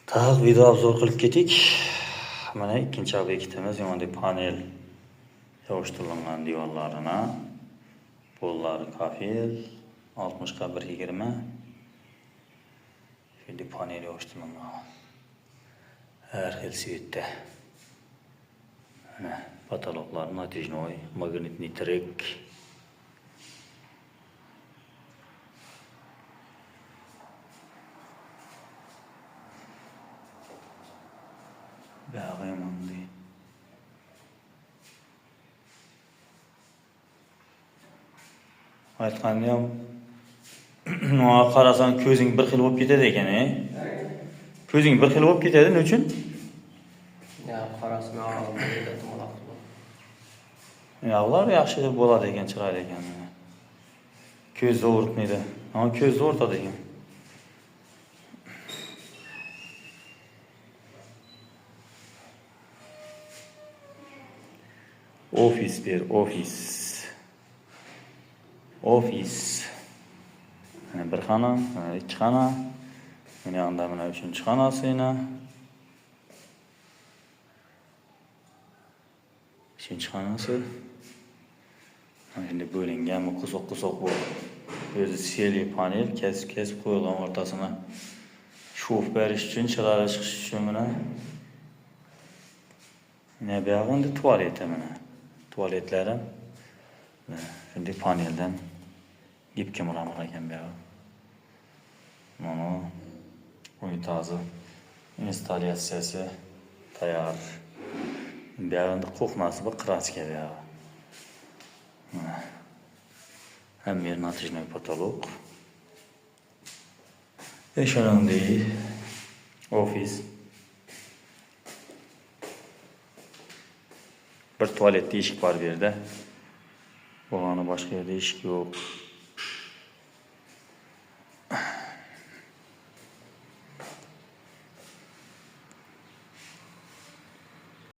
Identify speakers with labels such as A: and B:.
A: Tak video obzor qilib ketik. Mana ikkinchi obyektimiz yonida panel yog'ishtirilgan diyorlarına. Pollari kafel 60 ga 120. Şimdi panel yog'ishtirilgan. Her xil svetda. Mana потолоклар натяжной, магнитный трек. Bağlayamandi. Aytqandayam, nima qarasan ko'zing bir xil bo'lib ketadi ekan, Ko'zing bir xil bo'lib ketadi, nima uchun?
B: Ya qarasini olmaydi, to'liq.
A: Ular yaxshi bo'ladi ekan, chiroyli ekan. Ko'zni o'rtmaydi. Ammo ko'zni o'rtadi ekan. Ofis bir ofis. Ofis. Mana bir xona, mana ikki xona. Mana yoqda mana uchinchi xonasi yana. Uchinchi xonasi. Endi bo'lingan qusoq-qusoq bo'ldi. O'zi seli panel kesib qo'yilgan o'rtasini shof berish uchun, chiroyli chiqish uchun mana. Ne bu endi tualet mana. Tualetlarim. Şimdi panelden ipki mıramır ekan bu yoq. Mana unitazı installyatsiyasi tayyor. Bu yoqda qo'qnasi bir kraska bu yoq. Hem bir натяжной потолок. Eşyalandığı ofis. Bir tuvalet eshik var bir yerde. Bo'lgani boshqa yerda eshik yo'q.